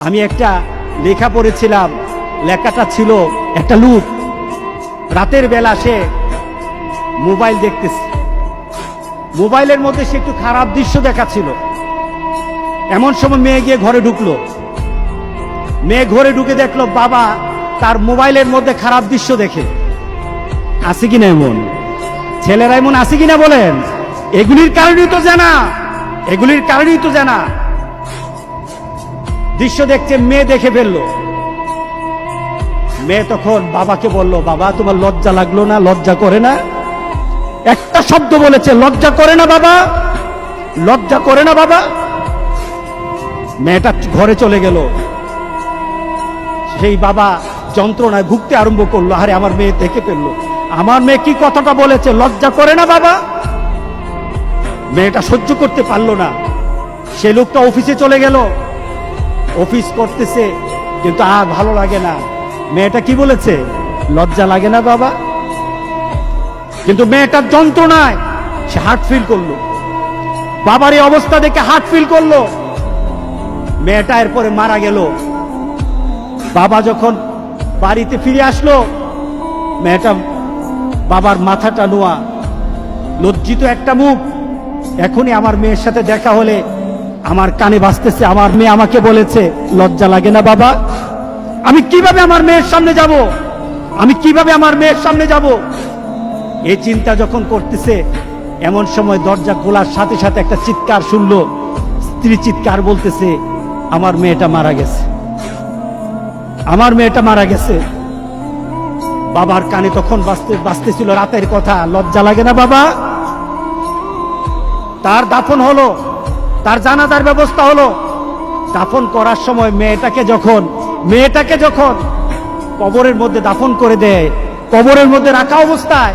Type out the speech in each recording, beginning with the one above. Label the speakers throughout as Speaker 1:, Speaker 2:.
Speaker 1: আমি একটা লেখা পড়েছিলাম, লেখাটা ছিল একটা লোক রাতের বেলা সে মোবাইল দেখতেছে, মোবাইলের মধ্যে সে একটু খারাপ দৃশ্য দেখাচ্ছিল। এমন সময় মেয়ে গিয়ে ঘরে ঢুকলো, মেয়ে ঘরে ঢুকে দেখলো বাবা তার মোবাইলের মধ্যে খারাপ দৃশ্য দেখে। আছে কিনা এমন ছেলেরা, এমন আছে কিনা বলেন? এগুলির কারণেই তো জানা, এগুলির কারণেই তো জানা। দৃশ্য দেখছে, মেয়ে দেখে ফেললো। মেয়ে তখন বাবাকে বলল, বাবা তোমার লজ্জা লাগলো না? লজ্জা করে না? একটা শব্দ বলেছে, লজ্জা করে না বাবা, লজ্জা করে না বাবা। মেয়েটা ঘরে চলে গেল। সেই বাবা যন্ত্রণায় ভুগতে আরম্ভ করলো, আরে আমার মেয়ে দেখে ফেললো, আমার মেয়ে কি কথাটা বলেছে, লজ্জা করে না বাবা। মেয়েটা সহ্য করতে পারলো না, সে লোকটা অফিসে চলে গেল। অফিস করতেছে কিন্তু আর ভালো লাগে না। মেয়েটা কি বলেছে, লজ্জা লাগে না বাবা। কিন্তু মেয়েটার যন্ত্রণায় সে হার্ট ফিল করলো, বাবার এই অবস্থা দেখে হার্ট ফিল করলো। মেয়েটা এরপরে মারা গেল। বাবা যখন বাড়িতে ফিরে আসলো, মেয়েটা বাবার মাথাটা নোয়া, লজ্জিত একটা মুখ। এখনই আমার মেয়ের সাথে দেখা হলে আমার কানে বাজতেছে, আমার মেয়ে আমাকে বলেছে লজ্জা লাগে না বাবা। আমি কিভাবে আমার মেয়ের সামনে যাব, আমি কিভাবে আমার মেয়ের সামনে যাব? এই চিন্তা যখন করতেছে, এমন সময় দরজা খোলার সাথে সাথে একটা চিৎকার শুনলো। স্ত্রী চিৎকার বলতেছে, আমার মেয়েটা মারা গেছে, আমার মেয়েটা মারা গেছে। বাবার কানে তখন বাজতেছিল রাতের কথা, লজ্জা লাগে না বাবা। তার দাফন হলো, তার জানাজার ব্যবস্থা হলো। দাফন করার সময় মেয়েটাকে যখন কবরের মধ্যে দাফন করে দেয়, কবরের মধ্যে রাখা অবস্থায়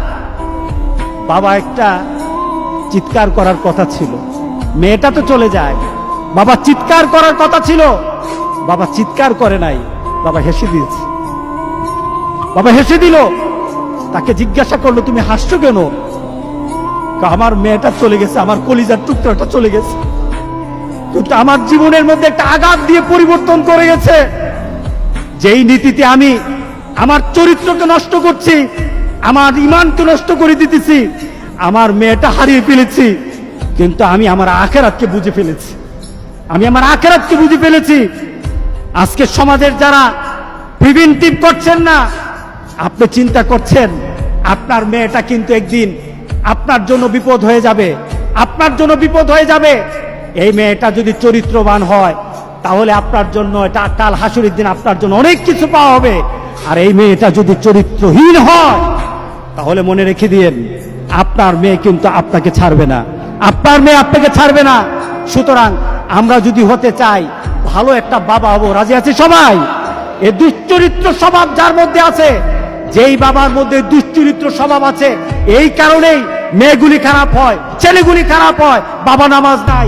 Speaker 1: বাবা একটা চিৎকার করার কথা ছিল। মেয়েটা তো চলে যায়, বাবা চিৎকার করার কথা ছিল, বাবা চিৎকার করে নাই, বাবা হেসে দিয়েছে। বাবা হেসে দিল। তাকে জিজ্ঞাসা করলো, তুমি হাসছো কেন? আমার মেয়েটা চলে গেছে, আমার কলিজার টুকরাটা চলে গেছে, কিন্তু আমার জীবনের মধ্যে একটা আঘাত দিয়ে পরিবর্তন করে গেছে। যেই নীতিতে আমি আমার চরিত্রকে নষ্ট করছি, আমার ঈমানকে নষ্ট করে দিতেছি, আমার মেয়েটা হারিয়ে ফেলেছি, কিন্তু আমি আমার আখিরাতকে বুঝে ফেলেছি, আমি আমার আখিরাতকে বুঝে ফেলেছি। আজকে সমাজের যারা প্রিভেন্টিভ করছেন না, আপনি চিন্তা করছেন আপনার মেয়েটা কিন্তু একদিন আপনার জন্য বিপদ হয়ে যাবে, আপনার জন্য বিপদ হয়ে যাবে। এই মেয়েটা যদি চরিত্রবান হয়, তাহলে আপনার জন্য এটা কাল হাসুরের দিন আপনার জন্য অনেক কিছু পাওয়া হবে। আর এই মেয়েটা যদি চরিত্রহীন হয়, তাহলে মনে রেখে দিয়েন, আপনার মেয়ে কিন্তু আপনাকে ছাড়বে না, আপনার মেয়ে আপনাকে ছাড়বে না। সুতরাং আমরা যদি হতে চাই ভালো একটা বাবা হবো, রাজি আছে সবাই? এই দুশ্চরিত্র স্বভাব যার মধ্যে আছে, যেই বাবার মধ্যে দুশ্চরিত্র স্বভাব আছে, এই কারণেই মেয়েগুলি খারাপ হয়, ছেলেগুলি খারাপ হয়। বাবা নামাজ নাই,